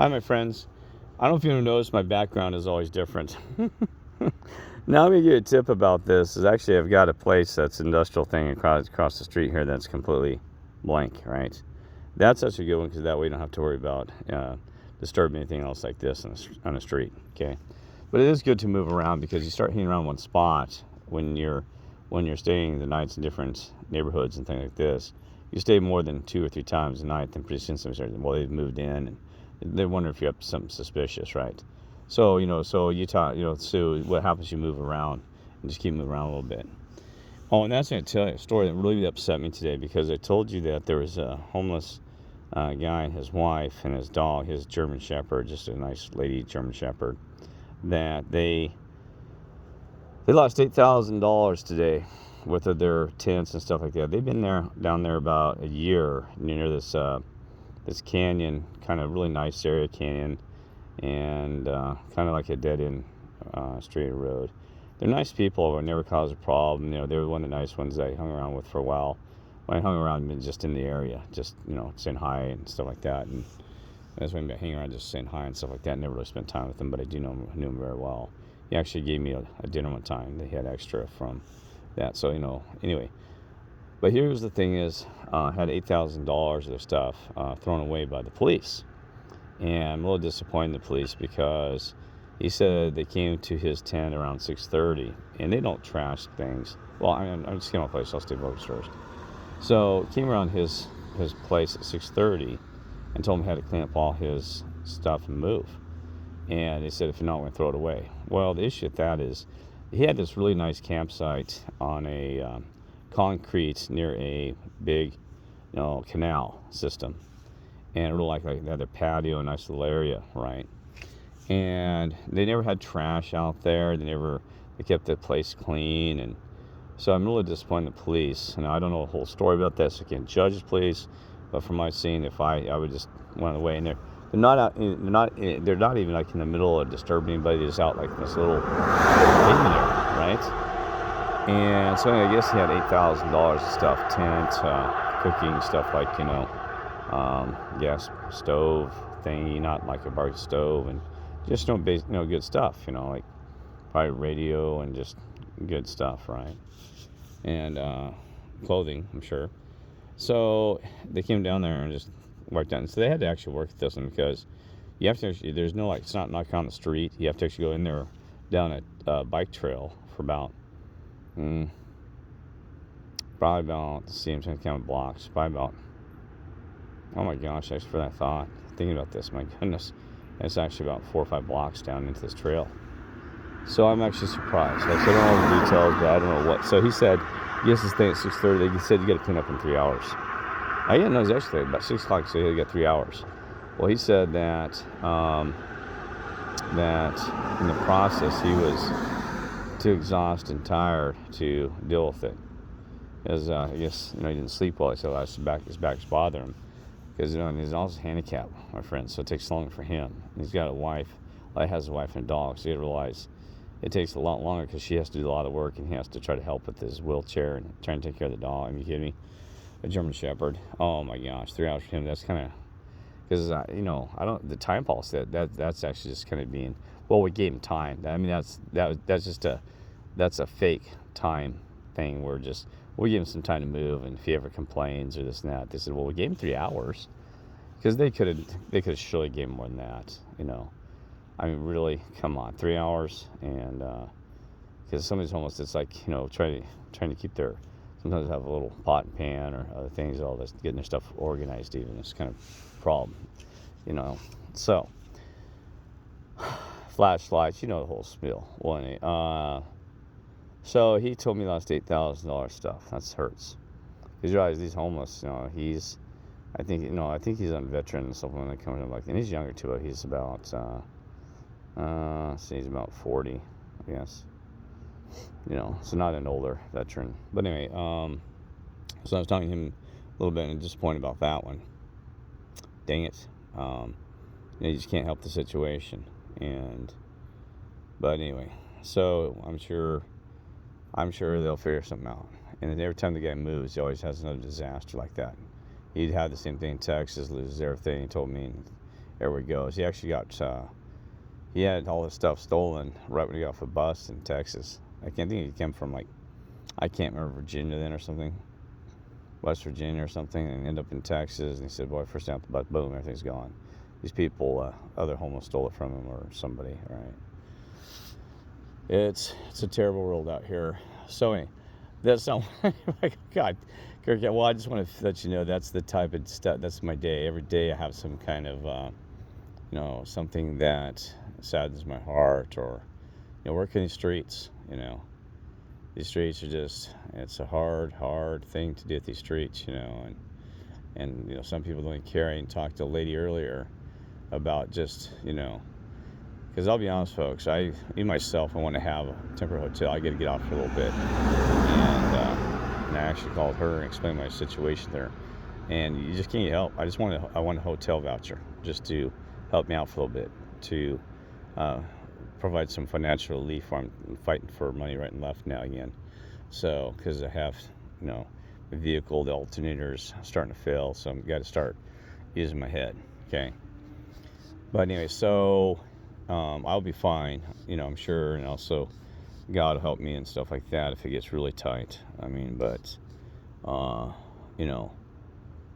Hi, my friends. I don't know if you noticed my background is always different. Now, let me give you a tip about this. Is actually I've got a place that's an industrial thing across the street here that's completely blank, right? That's such a good one because that way you don't have to worry about disturbing anything else like this on the street, okay? But it is good to move around because you start hanging around one spot when you're staying the nights in different neighborhoods and things like this. You stay more than 2 or 3 times a night, then pretty soon somebody starts, well, they've moved in and they wonder if you're up to something suspicious, right? So Utah, so what happens? You move around and just keep moving around a little bit. Oh, and that's going to tell you a story that really upset me today because I told you that there was a homeless guy and his wife and his dog, his German Shepherd, just a nice lady German Shepherd, that they lost $8,000 today with their tents and stuff like that. They've been down there about a year near this canyon, kind of really nice area canyon, and kind of like a dead end straight road. They're nice people. It never caused a problem. They were one of the nice ones I hung around with for a while. When I hung around, just in the area, just saying hi and stuff like that. And that's when I hang around, just saying hi and stuff like that. Never really spent time with them, but I knew him very well. He actually gave me a dinner one time. They had extra from that. So anyway. But here's the thing: is had $8,000 of their stuff thrown away by the police, and I'm a little disappointed in the police because he said they came to his tent around 6:30, and they don't trash things. Well, I'm just getting my place. I'll stay focused first. So came around his place at 6:30, and told him he had to clean up all his stuff and move. And they said if you're not, we're going to throw it away. Well, the issue with that is he had this really nice campsite on a concrete near a big canal system, and it looked like they had their patio, a nice little area, right? And they never had trash out there. They kept the place clean, and so I'm really disappointed in the police. And I don't know the whole story about this. I can't judge the police, but from my seeing, if I would just went away. And they're not out. They're not even like in the middle of disturbing anybody. They're just out like this little hidden area, right? And so I guess he had $8,000 of stuff, tent, cooking stuff like gas stove thingy, not like a barbecue stove, and just good stuff, like probably radio and just good stuff, right? And clothing, I'm sure. So they came down there and just worked on. So they had to actually work at this one because you have to actually, there's no it's not on the street. You have to actually go in there down a bike trail for about probably about, let's see, I'm trying to count blocks, probably about, oh my gosh, thanks for that thought, thinking about this, my goodness, it's actually about 4 or 5 blocks down into this trail. So I'm actually surprised. Like, I don't know all the details, but I don't know what. So he said, yes, this thing at 6:30, he said you got to clean up in 3 hours. I didn't know it was actually about 6 o'clock, so he got 3 hours. Well, he said that in the process he was too exhausted and tired to deal with it, because I guess he didn't sleep well. So his back's bothering him because he's also handicapped, my friend. So it takes longer for him. He's got a wife. Well, he has a wife and a dog, so you realize it takes a lot longer because she has to do a lot of work and he has to try to help with his wheelchair and trying to take care of the dog. I mean, you kidding me? A German Shepherd. Oh my gosh, 3 hours for him. That's kind of because I don't. The time policy that's actually just kind of being. Well, we gave him time. I mean, that's just a fake time thing. We give him some time to move, and if he ever complains or this and that, they said, well, we gave him 3 hours because they could have surely gave him more than that. I mean, really, come on, 3 hours, and because somebody's homeless, it's like trying to keep their. Sometimes they have a little pot and pan or other things, all this, getting their stuff organized even. It's kind of a problem, So, flashlights, the whole spiel. Well, anyway, so he told me he lost $8,000 stuff. That hurts. Because you realize he's homeless, I think he's on veteran and stuff when they come in, and he's younger too, but he's about, he's about 40, I guess. So not an older veteran. But anyway, so I was talking to him a little bit and disappointed about that one. Dang it. You just can't help the situation. But anyway, so I'm sure they'll figure something out. And every time the guy moves, he always has another disaster like that. He'd had the same thing in Texas, loses everything. He told me, there we go. He actually got he had all his stuff stolen right when he got off a bus in Texas. I can't think he came from, like, I can't remember, Virginia then or something, West Virginia or something, and ended up in Texas. And he said, boy, first down at the bus, boom, everything's gone. These people, other homeless stole it from him or somebody, right? It's a terrible world out here. So anyway, that's not, God, Kirk, well, I just want to let you know that's the type of stuff, that's my day. Every day I have some kind of, something that saddens my heart, or, working these streets, These streets are just, it's a hard thing to do at these streets, and some people don't even care. I talked to a lady earlier about just, because I'll be honest, folks, I myself, I want to have a temporary hotel. I got to get out for a little bit, and I actually called her and explained my situation there, and you just can't get help. I want a hotel voucher just to help me out for a little bit, to provide some financial relief while I'm fighting for money right and left now again. So, because I have, the vehicle, the alternator's starting to fail, so I've got to start using my head, okay? But anyway, so I'll be fine, I'm sure, and also God will help me and stuff like that if it gets really tight. I mean, but,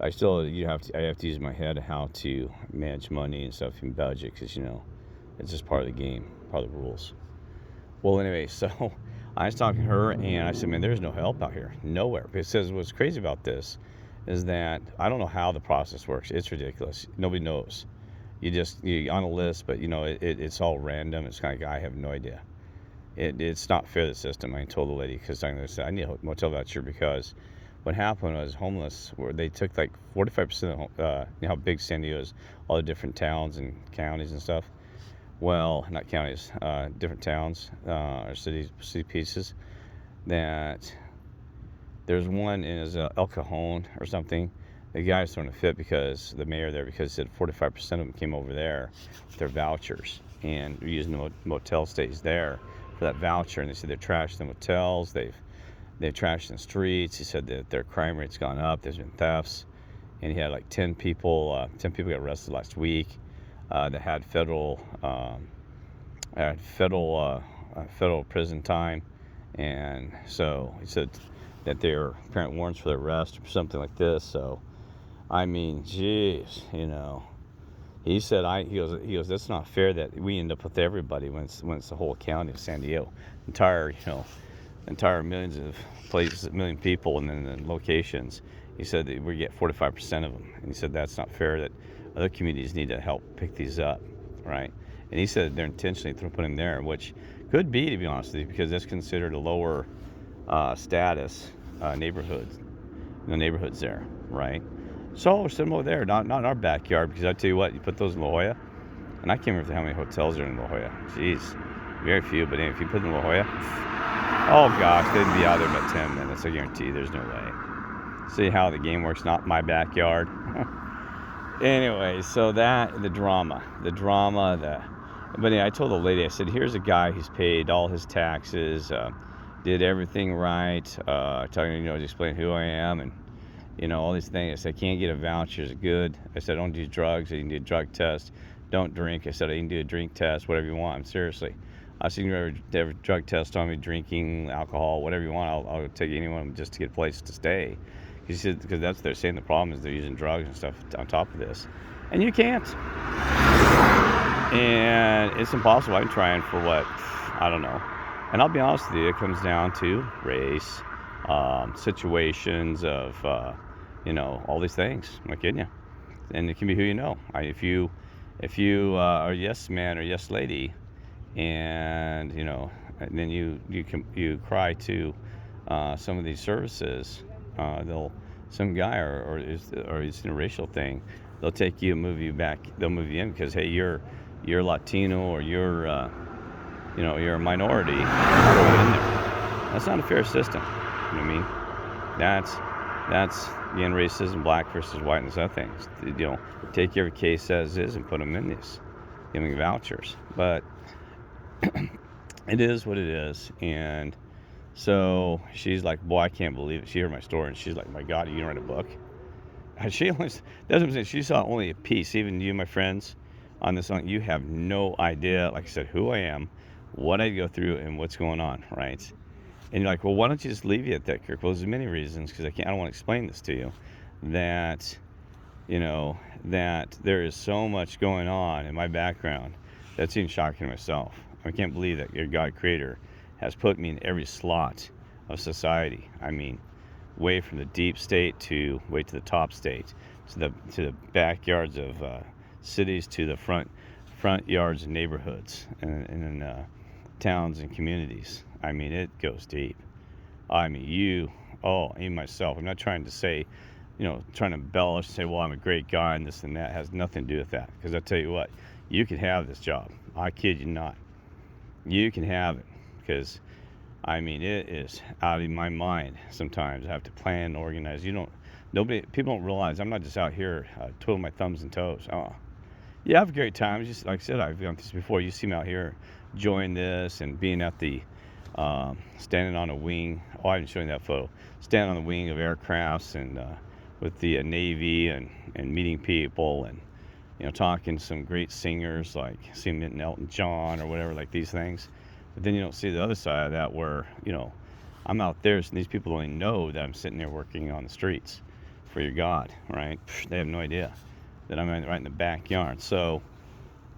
I still, I have to use my head how to manage money and stuff and budget, because, it's just part of the game, part of the rules. Well, anyway, so I was talking to her, and I said, man, there's no help out here, nowhere. Because what's crazy about this is that I don't know how the process works. It's ridiculous. Nobody knows. You're on a list, but, it's all random. It's kind of, I have no idea. It's not fair, the system. I told the lady, because I said, I need a motel voucher, because what happened was homeless, where they took like 45% of, how big San Diego is, all the different towns and counties and stuff. Well, not counties, different towns or city pieces. That there's one in El Cajon or something. The guy's throwing a fit because the mayor there, because he said 45% of them came over there with their vouchers and were using the motel stays there for that voucher. And they said they're trashing the motels, they've trashed the streets. He said that their crime rate's gone up. There's been thefts, and he had like 10 people got arrested last week. That had federal prison time, and so he said that they were apparent warrants for their arrest or something like this. So, I mean, geez, he said, he goes, that's not fair that we end up with everybody when it's the whole county of San Diego, entire millions of places, million people, and then the locations. He said that we get 45% of them, and he said that's not fair, that other communities need to help pick these up, right? And he said they're intentionally putting there, which could be, to be honest with you, because that's considered a lower status neighborhood. The neighborhoods there, right? So similar there, not in our backyard, because I tell you what, you put those in La Jolla, and I can't remember how many hotels are in La Jolla. Jeez, very few. But if you put in La Jolla, oh gosh, they'd be out there in about 10 minutes. I guarantee you, there's no way. See how the game works? Not my backyard. Anyway, so the drama. But anyway, I told the lady, I said, here's a guy who's paid all his taxes, did everything right, talking, explain who I am, and, all these things. I said, I can't get a voucher, is it good? I said, I don't do drugs, I can do a drug test, don't drink. I said, I can do a drink test, whatever you want. Seriously. I said, you can have a drug test on me, drinking, alcohol, whatever you want, I'll take anyone just to get a place to stay. He said, because that's what they're saying, the problem is they're using drugs and stuff on top of this. And you can't. And it's impossible. I've been trying for I don't know. And I'll be honest with you, it comes down to race, situations of, all these things. I'm not kidding you. And it can be who you know. If you are a yes man or yes lady, and, and then you cry to some of these services, some guy or it's a racial thing, they'll take you and move you back. They'll move you in because, hey, you're Latino, or you're a minority. Throw it in there. That's not a fair system. You know what I mean? That's again, racism, black versus white, and those other things. Take every case as is and put them in this, giving vouchers. But it is what it is, and so she's like, boy, I can't believe it. She heard my story, and she's like, my God, are you gonna write a book? She only, that's what I'm saying, she saw only a piece. Even you, my friends, on this song, you have no idea, like I said, who I am, what I go through, and what's going on, right? And you're like, well, why don't you just leave it at that, Kirk? Well, there's many reasons, because I don't want to explain this to you, that, that there is so much going on in my background that's even shocking to myself. I can't believe that your God creator has put me in every slot of society. I mean, way from the deep state to way to the top state, to the backyards of cities, to the front yards and neighborhoods, and towns and communities. I mean, it goes deep. I mean, even myself. I'm not trying to say, trying to embellish and say, well, I'm a great guy and this and that. It has nothing to do with that. Because I tell you what, you can have this job. I kid you not. You can have it. Because, I mean, it is out of my mind sometimes. I have to plan and organize. People don't realize I'm not just out here twiddling my thumbs and toes. Yeah, I have great times. Just like I said, I've done this before. You see me out here enjoying this and being at the standing on a wing. Oh, I didn't show you that photo. Standing on the wing of aircrafts and with the Navy and meeting people and talking to some great singers, like seeing it in Elton John or whatever, like these things. But then you don't see the other side of that where I'm out there, and these people don't even know that I'm sitting there working on the streets for your God, right? They have no idea that I'm right in the backyard. So,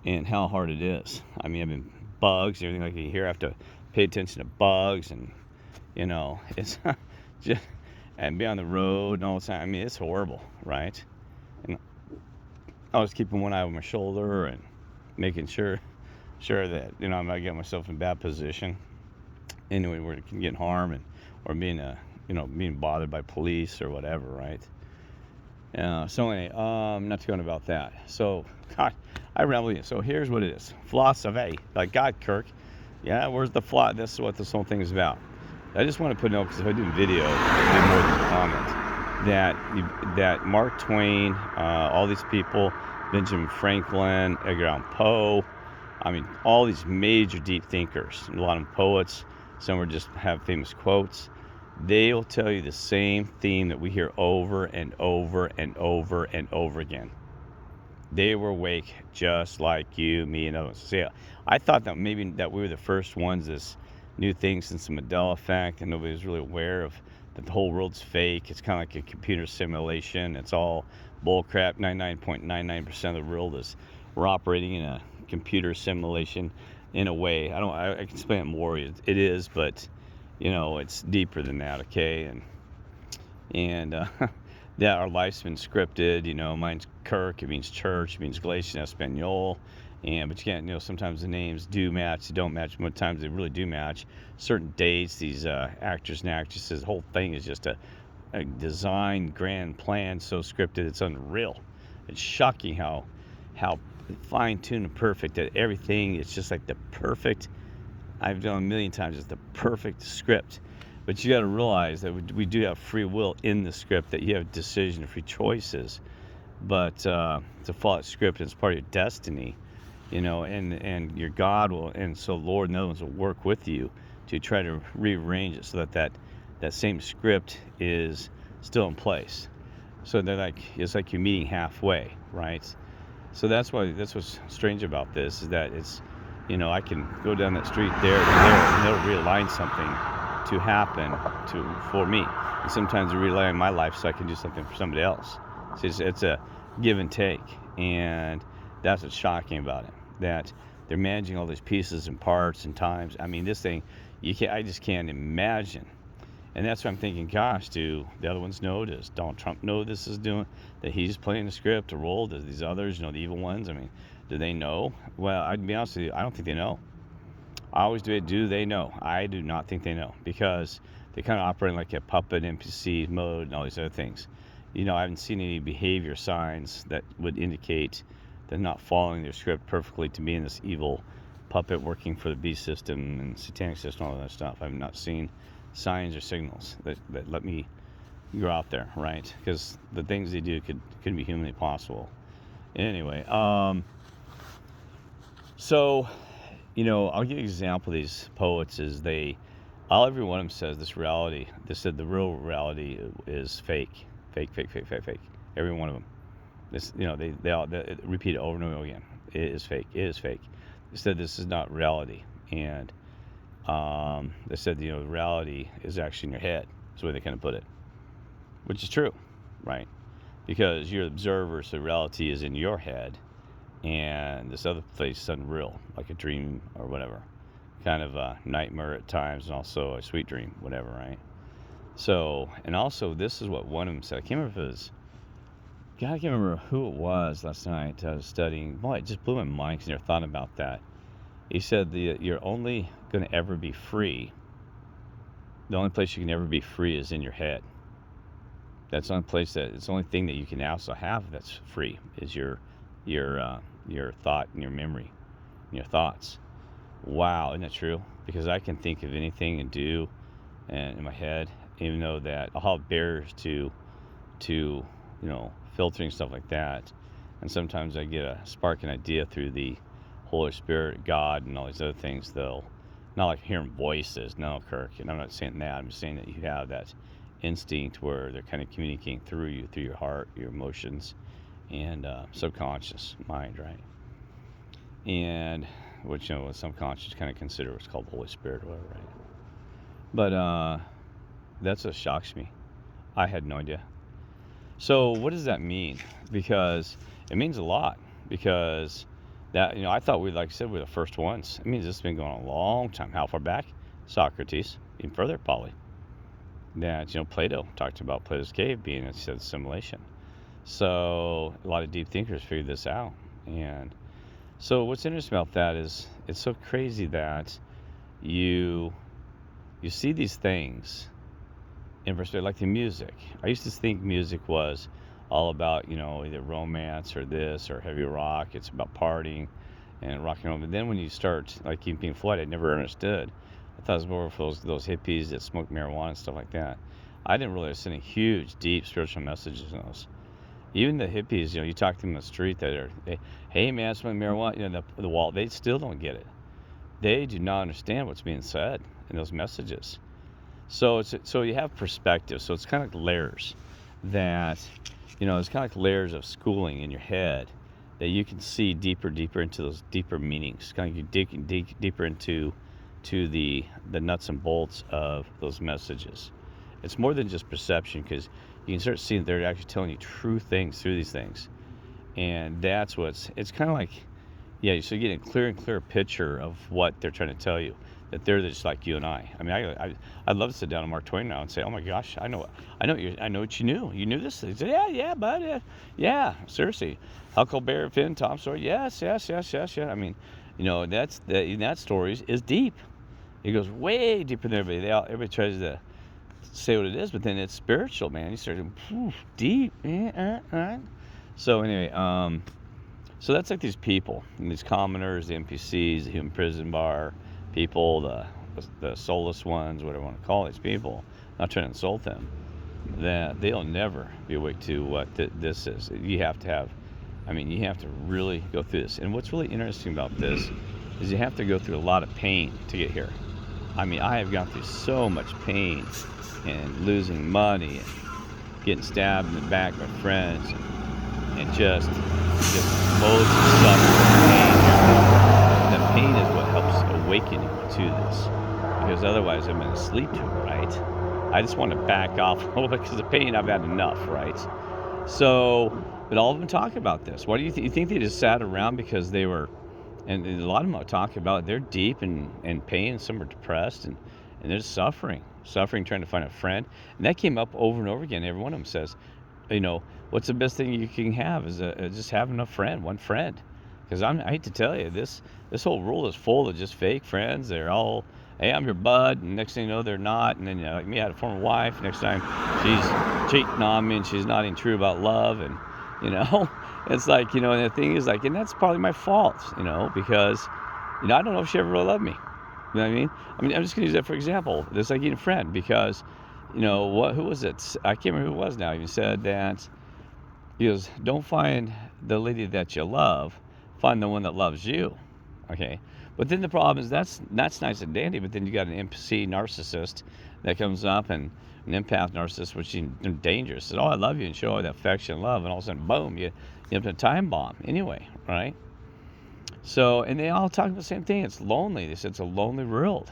and how hard it is. I mean, I've been bugs, everything like you hear. I have to pay attention to bugs, and it's just, and be on the road and all the time. I mean, it's horrible, right? And I was keeping one eye on my shoulder and making sure that I'm not getting myself in a bad position anyway, where it can get harm or being being bothered by police or whatever, right? So anyway, not going about that. So, God, I ramble you. So here's what it is. Philosophy. Like, God, Kirk, yeah, where's the flaw? This is what this whole thing is about. I just want to put a note, because if I do a video, I do more than a comment, that Mark Twain, all these people, Benjamin Franklin, Edgar Allan Poe, I mean, all these major deep thinkers, a lot of them poets, some are just have famous quotes. They will tell you the same theme that we hear over and over and over and over again. They were awake just like you, me, and others. So yeah, I thought that maybe that we were the first ones, this new thing since the Mandela effect, and nobody was really aware of that the whole world's fake. It's kind of like a computer simulation. It's all bullcrap. 99.99% of the world we're operating in a computer simulation in a way. I can explain it more. It is, but it's deeper than that, okay? And yeah, our life's been scripted. Mine's Kirk. It means church. It means Galatian Espanol. But you can't, sometimes the names do match, they don't match. Most times they really do match. Certain dates, these actors and actresses, the whole thing is just a design, grand plan, so scripted, it's unreal. It's shocking how fine-tuned and perfect that everything is just like the perfect, I've done a million times, it's the perfect script. But you got to realize that we do have free will in the script, that you have decision, free choices. But to follow that script, it's part of your destiny. And your God will, and so Lord and other ones will work with you to try to rearrange it so that same script is still in place. So it's like you're meeting halfway, right? So that's what's strange about this, is that it's, I can go down that street there and they'll realign something to happen for me. And sometimes they realign my life so I can do something for somebody else. So it's a give and take, and that's what's shocking about it. That they're managing all these pieces and parts and times. I mean, this thing, I just can't imagine. And that's what I'm thinking, gosh, do the other ones know? Does Donald Trump know this is doing, that he's playing the script, a role? Does these others, the evil ones, I mean, do they know? Well, I'd be honest with you, I don't think they know. I always do they know? I do not think they know, because they kind of operate like a puppet NPC mode and all these other things. I haven't seen any behavior signs that would indicate they're not following their script perfectly to be in this evil puppet working for the beast system and satanic system, all that stuff. I've not seen signs or signals that let me go out there, right? Because the things they do could be humanly possible. Anyway, so I'll give you an example of these poets. Is every one of them says this reality. They said the real reality is fake. Every one of them. This, they all repeat it over and over again. It is fake. It is fake. They said this is not reality. And they said, reality is actually in your head. That's the way they kind of put it, which is true, right? Because you're the observer, so reality is in your head, and this other place is unreal, like a dream or whatever, kind of a nightmare at times, and also a sweet dream, whatever, right? So, and also, this is what one of them said. I can't remember if it was, God, I can't remember who it was last night. I was studying. Boy, it just blew my mind because I never thought about that. He said you're only going to ever be free. The only place you can ever be free is in your head. That's the only place it's the only thing that you can also have that's free is your thought and your memory, and your thoughts. Wow, isn't that true? Because I can think of anything and do, and in my head, even though that I'll have barriers to filtering stuff like that, and sometimes I get a spark an idea through the Holy Spirit, God, and all these other things. They'll not like hearing voices. No, Kirk, and I'm not saying that. I'm just saying that you have that instinct where they're kind of communicating through you, through your heart, your emotions, and subconscious mind, right? And which subconscious kind of consider what's called the Holy Spirit or whatever, right? But that's what shocks me. I had no idea. So what does that mean? Because it means a lot. Because that I thought like I said, we're the first ones. It means this has been going on a long time. How far back? Socrates, even further probably. That Plato talked about Plato's cave being a simulation. So a lot of deep thinkers figured this out. And so what's interesting about that is it's so crazy that you see these things in perspective, like the music. I used to think music was all about either romance or this or heavy rock. It's about partying and rock and roll. But then when you start like Pink Floyd, I never understood. I thought it was more for those hippies that smoke marijuana and stuff like that. I didn't really see any huge, deep spiritual messages in those. Even the hippies, you talk to them on the street that are, hey man, smoking marijuana, the wall, they still don't get it. They do not understand what's being said in those messages. So you have perspective. So it's kind of like layers that, it's kind of like layers of schooling in your head that you can see deeper into those deeper meanings. Kind of you dig deeper into the nuts and bolts of those messages. It's more than just perception, because you can start seeing they're actually telling you true things through these things. And that's it's kind of like, so you get a clearer and clearer picture of what they're trying to tell you, that they're just like you and I. I mean, I'd love to sit down with Mark Twain now and say, oh my gosh, I know what you knew. You knew this. He said, yeah, bud, yeah, seriously. Huckleberry Finn, Tom Sawyer, yes. I mean, that story is deep. It goes way deeper than everybody. Everybody tries to say what it is, but then it's spiritual, man. You start deep. So anyway, so that's like these people, and these commoners, the NPCs, the human prison bar people, the soulless ones, whatever you want to call these people. Not trying to insult them. That they'll never be awake to what this is. You have to really go through this. And what's really interesting about this is you have to go through a lot of pain to get here. I mean, I have gone through so much pain and losing money and getting stabbed in the back by friends and just loads of suffering. And the pain is what helps awaken you to this, because otherwise I'm in a sleep to it, right? I just want to back off a little bit because the pain, I've had enough, right? So, but all of them talk about this. Why do you think they just sat around because they were, and a lot of them talk about they're deep in pain, some are depressed, and they're just suffering, trying to find a friend. And that came up over and over again. Every one of them says, what's the best thing you can have is just having a friend, one friend. Because I hate to tell you, this whole world is full of just fake friends. They're all, hey, I'm your bud, and next thing you know, they're not. And then, like me, I had a former wife. Next time, she's cheating on me, and she's not even true about love. And, it's like, and the thing is, like, and that's probably my fault, because, I don't know if she ever really loved me. You know what I mean? I'm just going to use that for example. This like getting a friend, because, who was it? I can't remember who it was now. He said that, he goes, don't find the lady that you love, find the one that loves you. Okay? But then the problem is that's nice and dandy, but then you got an NPC narcissist that comes up, and an empath narcissist, which is dangerous. Says, oh, I love you, and show all that affection and love, and all of a sudden, boom, you have a time bomb anyway, right? So, and they all talk about the same thing. It's lonely. They said it's a lonely world.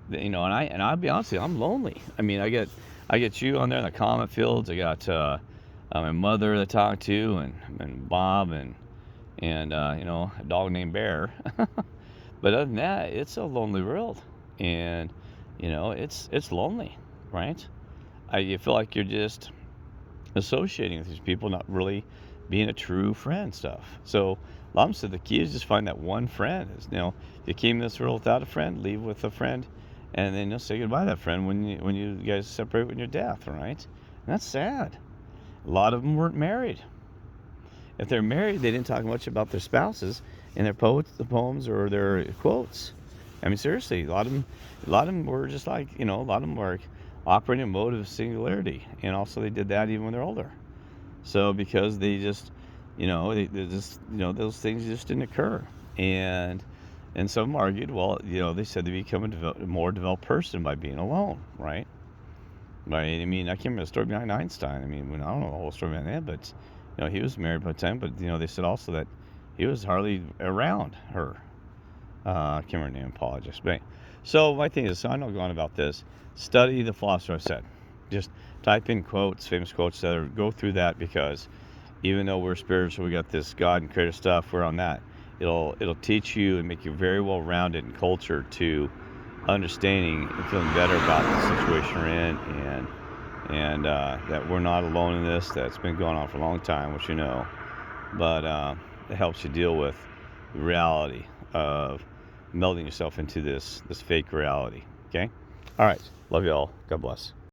You know, and I'll be honest with you, I'm lonely. I mean, I get you on there in the comment fields. I got my mother to talk to, and Bob, and you know, a dog named Bear. But other than that, it's a lonely world, and you know, it's lonely, right? You feel like you're just associating with these people, not really being a true friend and stuff. So Lam said the key is just find that one friend. Is, you know, if you came to this world without a friend, leave with a friend, and then you'll say goodbye to that friend when you guys separate when your death, right? And that's sad. A lot of them weren't married. If they're married, they didn't talk much about their spouses in their poems or their quotes. I mean, seriously, a lot of them were just like, you know, a lot of them were operating in mode of singularity, and also they did that even when they're older. So because they just, you know, they just, you know, those things just didn't occur, and some argued, well, you know, they said they become a more developed person by being alone, right? I mean, I can't remember the story behind Einstein. I mean, I don't know the whole story behind that, but you know, he was married by the time. But you know, they said also that he was hardly around her. I can't remember her name. Apologies. But so my thing is, so I know going about this. Study the philosopher I said. Just type in quotes, famous quotes, that go through that, because even though we're spiritual, we got this God and creator stuff. We're on that. It'll teach you and make you very well rounded in culture to understanding and feeling better about the situation we're in, and that we're not alone in this. That's been going on for a long time, which you know, but it helps you deal with the reality of melding yourself into this fake reality. Okay, all right, love you all. God bless.